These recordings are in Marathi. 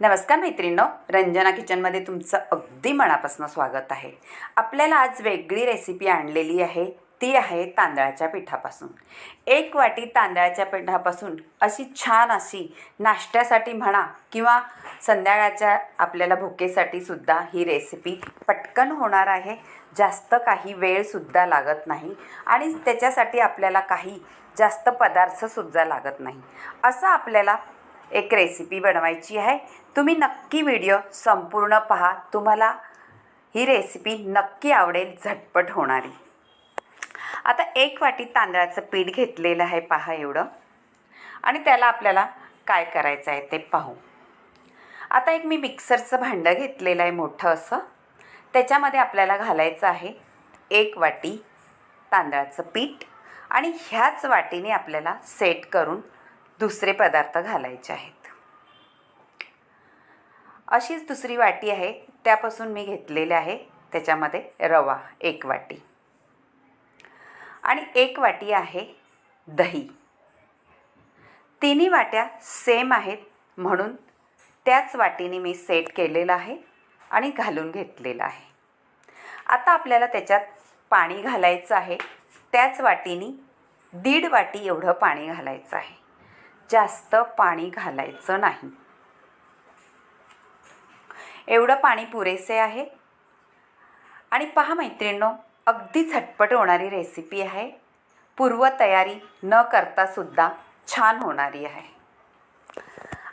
नमस्कार मैत्रिणींनो, रंजना किचनमध्ये तुमचं अगदी मनापासून स्वागत आहे। आपल्याला आज वेगळी रेसिपी आणलेली आहे, ती आहे तांदळाच्या पिठापासून। 1 वाटी तांदळाच्या पिठापासून अशी छान अशी नाश्त्यासाठी म्हणा किंवा संध्याकाळच्या आपल्याला भुकेसाठी सुद्धा ही रेसिपी पटकन होणार आहे। जास्त काही वेळ सुद्धा लागत नाही आणि त्याच्यासाठी आपल्याला काही जास्त पदार्थ सुद्धा लागत नाही। असं आपल्याला एक रेसिपी बनवायची आहे। तुम्ही नक्की व्हिडिओ संपूर्ण पहा, तुम्हाला ही रेसिपी नक्की आवडेल, झटपट होणारी। आता 1 वाटी तांदळाचं पीठ घेतलेलं आहे पहा एवढं, आणि त्याला आपल्याला काय करायचं आहे ते पाहू। आता एक मी मिक्सरचं भांडं घेतलेलं आहे मोठं असं, त्याच्यामध्ये आपल्याला घालायचं आहे 1 वाटी तांदळाचं पीठ, आणि ह्याच वाटीने आपल्याला सेट करून दुसरे पदार्थ घालायचे आहेत। अशीच दुसरी वाटी आहे, त्यापासून मी घेतलेले आहे त्याच्यामध्ये रवा 1 वाटी, आणि 1 वाटी आहे दही। तिन्ही वाट्या सेम आहेत म्हणून त्याच वाटीने मी सेट केलेलं आहे आणि घालून घेतलेलं आहे। आता आपल्याला त्याच्यात पाणी घालायचं आहे, त्याच वाटीने 1.5 वाटी एवढं पाणी घालायचं आहे, जास्त पाणी घालायचं नाही। एवढं पाणी पुरेसे आहे। आणि पहा मैत्रिणींनो, अगदी झटपट होणारी रेसिपी आहे, पूर्वतयारी न करता सुद्धा छान होणारी आहे।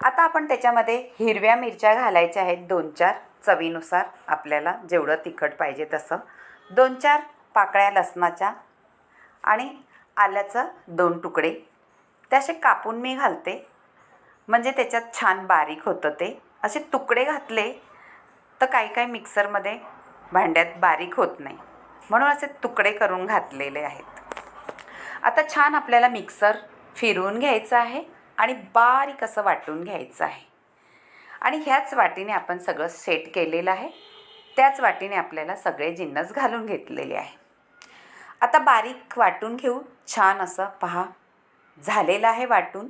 आता आपण त्याच्यामध्ये हिरव्या मिरच्या घालायच्या आहेत 2-4, चवीनुसार आपल्याला जेवढं तिखट पाहिजे तसं। 2-4 पाकळ्या लसणाच्या आणि आल्याचं 2 तुकडे, ते असे कापून मी घालते, म्हणजे त्याच्यात छान बारीक होतं ते। असे तुकडे घातले तर काही मिक्सरमध्ये भांड्यात बारीक होत नाही, म्हणून असे तुकडे करून घातलेले आहेत। आता छान आपल्याला मिक्सर फिरवून घ्यायचं आहे आणि बारीक असं वाटून घ्यायचं आहे। आणि ह्याच वाटीने आपण सगळं सेट केलेलं आहे, त्याच वाटीने आपल्याला सगळे जिन्नस घालून घेतलेले आहे। आता बारीक वाटून घेऊ, छान असं पहा झालेलं आहे वाटून।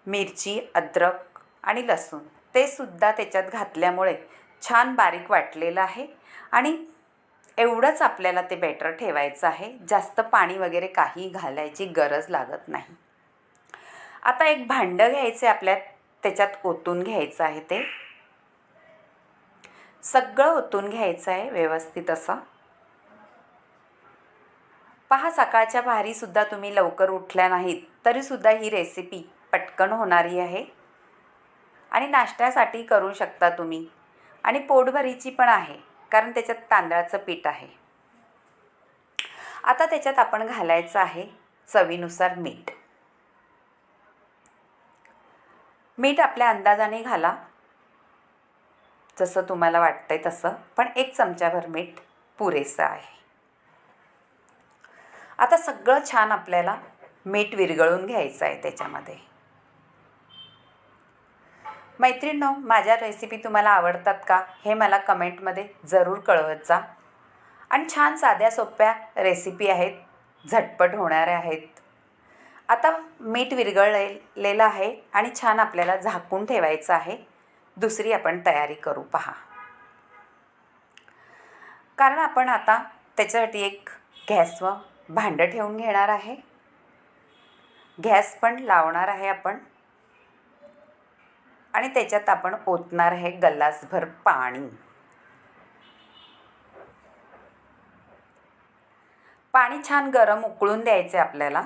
मिरची, अद्रक आणि लसूण ते सुद्धा त्याच्यात घातल्यामुळे छान बारीक वाटलेलं आहे। आणि एवढंच आपल्याला ते बॅटर ठेवायचं आहे, जास्त पाणी वगैरे काही घालायची गरज लागत नाही। आता एक भांडं घ्यायचं आहे आपल्यात, त्याच्यात ओतून घ्यायचं आहे, ते सगळं ओतून घ्यायचं आहे व्यवस्थित असं। पहा, सकाळच्या भारीसुद्धा तुम्ही लवकर उठल्या नाहीत तरीसुद्धा ही रेसिपी पटकन होणारी आहे आणि नाश्त्यासाठी करू शकता तुम्ही, आणि पोटभरीची पण आहे, कारण त्याच्यात तांदळाचं पीठ आहे। आता त्याच्यात आपण घालायचं आहे चवीनुसार मीठ। मीठ आपल्या अंदाजाने घाला, जसं तुम्हाला वाटतंय तसं, पण 1 चमचाभर मीठ पुरेसं आहे। आता सगळं छान आपल्याला मीठ विरघळून घ्यायचं आहे त्याच्यामध्ये। मैत्रिणींनो, माझ्या रेसिपी तुम्हाला आवडतात का हे मला कमेंटमध्ये जरूर कळवत जा। आणि छान साध्या सोप्या रेसिपी आहेत, झटपट होणाऱ्या आहेत। आता मीठ विरघळलेलं आहे आणि छान आपल्याला झाकून ठेवायचं आहे। दुसरी आपण तयारी करू पहा, कारण आपण आता त्याच्यासाठी एक गॅसवर भांडं ठेवून घेणार आहे, गॅस पण लावणार आहे आपण, आणि त्याच्यात आपण ओतणार आहे गल्लासभर पाणी। पाणी छान गरम उकळून द्यायचे आपल्याला,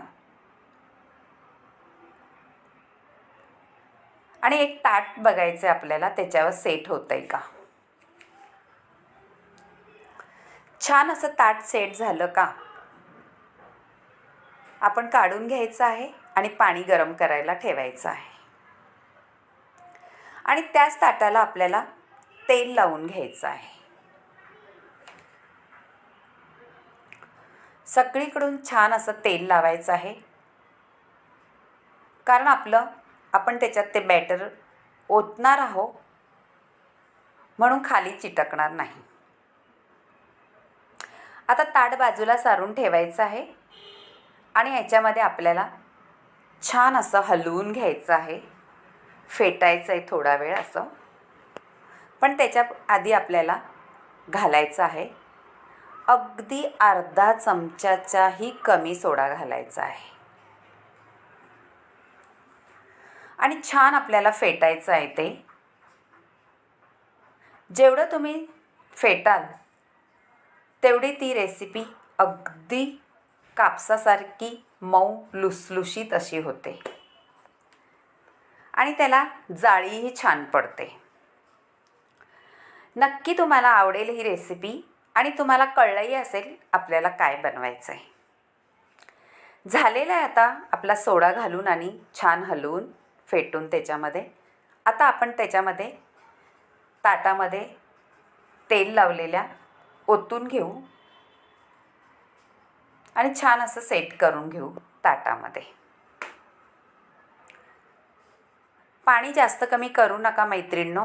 आणि एक ताट बघायचं आपल्याला त्याच्यावर सेट होतंय का। छान असं ताट सेट झालं का आपण काढून घ्यायचं आहे आणि पाणी गरम करायला ठेवायचं आहे। आणि त्याच ताटाला आपल्याला तेल लावून घ्यायचं आहे। सगळीकडून छान असं तेल लावायचं आहे, कारण आपण त्याच्यात ते बॅटर ओतणार आहोत, म्हणून खाली चिटकणार नाही। आता ताट बाजूला सारून ठेवायचं आहे, आणि ह्याच्यामध्ये आपल्याला छान असं हलवून घ्यायचं आहे। फेटायचं आहे थोडा वेळ असं. पण त्याच्या आधी आपल्याला घालायचं आहे अगदी अर्धा चमचाच्याही कमी सोडा घालायचा आहे आणि छान आपल्याला फेटायचं आहे ते. जेवढं तुम्ही फेटाल तेवढी ती रेसिपी अगदी कापसासारखी मऊ लुसलुशीत अशी होते आणि त्याला जाळीही छान पडते. नक्की तुम्हाला आवडेल ही रेसिपी आणि तुम्हाला कळलंही असेल आपल्याला काय बनवायचं आहे. झालेला आहे आता आपला सोडा घालून आणि छान हलवून फेटून त्याच्यामध्ये. आता आपण त्याच्यामध्ये ताटामध्ये तेल लावलेल्या ओतून घेऊ आणि छान असं सेट करून घेऊ ताटामध्ये. पाणी जास्त कमी करू नका मैत्रिणींनो,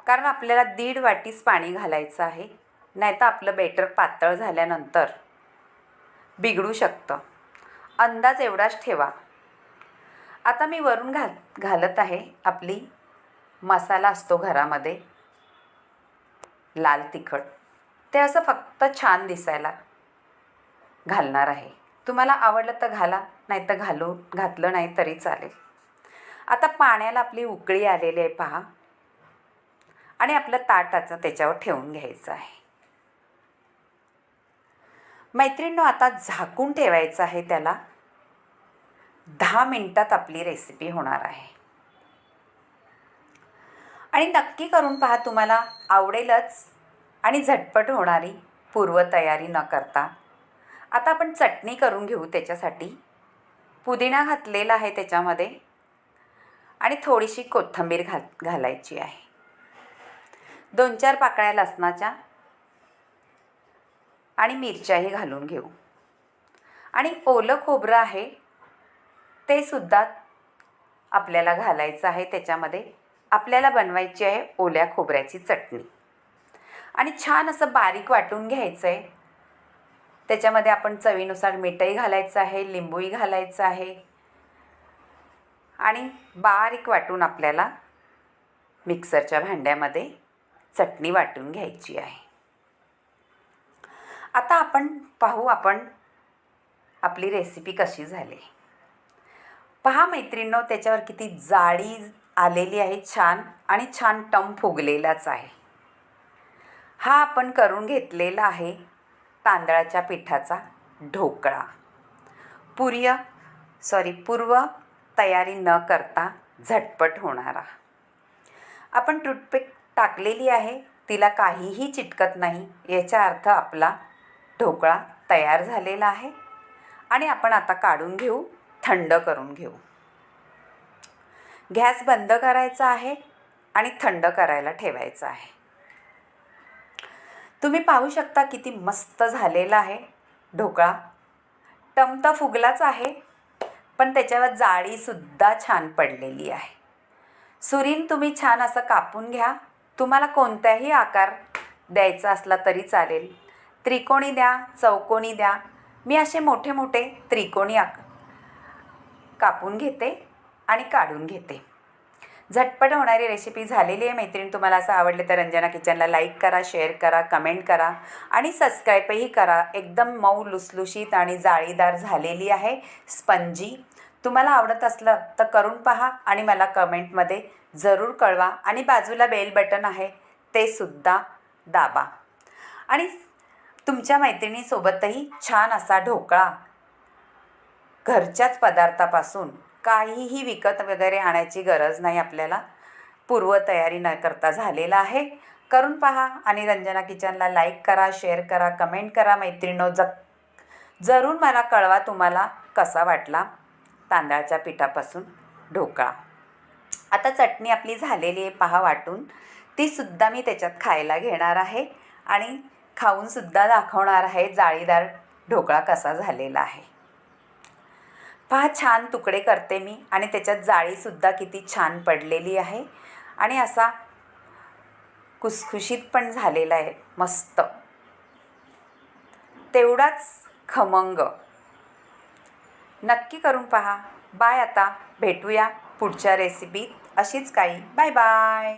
कारण आपल्याला 1.5 वाटीच पाणी घालायचं आहे, नाहीतर आपलं बेटर पातळ झाल्यानंतर बिघडू शकतं. अंदाज एवढाच ठेवा. आता मी वरून घालत आहे आपली मसाला असतो घरामध्ये लाल तिखट, ते असं फक्त छान दिसायला घालणार आहे. तुम्हाला आवडलं तर घाला, नाही तर घातलं नाही तरी चालेल. आता पाण्याला आपली उकळी आलेली आहे पहा आणि आपलं ताटाचं त्याच्यावर ठेवून घ्यायचं आहे. मैत्रिणींनो, आता झाकून ठेवायचं आहे त्याला. 10 मिनिटात आपली रेसिपी होणार आहे आणि नक्की करून पहा, तुम्हाला आवडेलच आणि झटपट होणारी पूर्वतयारी न करता. आता आपण चटणी करून घेऊ. त्याच्यासाठी पुदिना घातलेला आहे त्याच्यामध्ये आणि थोडीशी कोथिंबीर घालायची आहे. 2-4 पाकळ्या लसणाच्या आणि मिरच्याही घालून घेऊ आणि ओलं खोबरं आहे ते सुद्धा आपल्याला घालायचं आहे त्याच्यामध्ये. आपल्याला बनवायची आहे ओल्या खोबऱ्याची चटणी आणि छान असं बारीक वाटून घ्यायचं आहे. त्याच्यामध्ये आपण चवीनुसार मीठही घालायचं आहे, लिंबूही घालायचं आहे आणि बारीक वाटून आपल्याला मिक्सरच्या भांड्यामध्ये चटणी वाटून घ्यायची आहे. आता आपण पाहू आपली रेसिपी कशी झाली. पहा मैत्रिणींनो, त्याच्यावर किती जाळी आलेली आहे छान आणि छान टम फुगलेलाच आहे. हा आपण करून घेतलेला आहे तांदळाच्या पिठाचा ढोकळा. पूर्व तयारी न करता झटपट होणारा. आपण टूथपिक टाकलेली आहे, तिला काहीही चिटकत नाही, याचा अर्थ आपला ढोकळा तयार झालेला आहे आणि आपण आता काढून घेऊ, थंड करून घेऊ. गॅस बंद करायचा आहे आणि थंड करायला ठेवायचा आहे. तुम्ही पाहू शकता किती मस्त झालेला आहे ढोकळा. टम तर फुगलाच आहे, पण त्याच्यावर जाळीसुद्धा छान पडलेली आहे. सुरीन तुम्ही छान असं कापून घ्या. तुम्हाला कोणताही आकार द्यायचा असला तरी चालेल. त्रिकोणी द्या, चौकोनी द्या. मी असे मोठे मोठे त्रिकोणी कापून घेते आणि काढून घेते. झटपट होणारी रेसिपी झालेली आहे मैत्रीण. तुम्हाला असं आवडले तर रंजना किचनला लाईक करा, शेअर करा, कमेंट करा आणि सबस्क्राईबही करा. एकदम मऊ लुसलुशीत आणि जाळीदार झालेली आहे, स्पंजी. तुम्हाला आवडत असलं तर करून पहा आणि मला कमेंटमध्ये जरूर कळवा आणि बाजूला बेल बटन आहे ते सुद्धा दाबा. आणि तुमच्या मैत्रिणीसोबतही छान असा ढोकळा घरच्याच पदार्थापासून, काहीही विकत वगैरे आणायची गरज नाही आपल्याला, पूर्वतयारी न करता झालेला आहे. करून पहा आणि रंजना किचनला लाईक करा, शेअर करा, कमेंट करा मैत्रिणींनो. जरूर मला कळवा तुम्हाला कसा वाटला तांदळाच्या पिठापासून ढोकळा. आता चटणी आपली झालेली आहे पहा वाटून. ती सुद्धा मी त्याच्यात खायला घेणार आहे आणि खाऊनसुद्धा दाखवणार आहे जाळीदार ढोकळा कसा झालेला आहे. पहा छान तुकडे करते मी आणि त्याच्यात जाळीसुद्धा किती छान पडलेली आहे आणि असा खुसखुशीत पण झालेला आहे मस्त, तेवढाच खमंग. नक्की करून पहा. बाय. आता भेटूया पुढच्या रेसिपीत अशीच काही. Bye bye.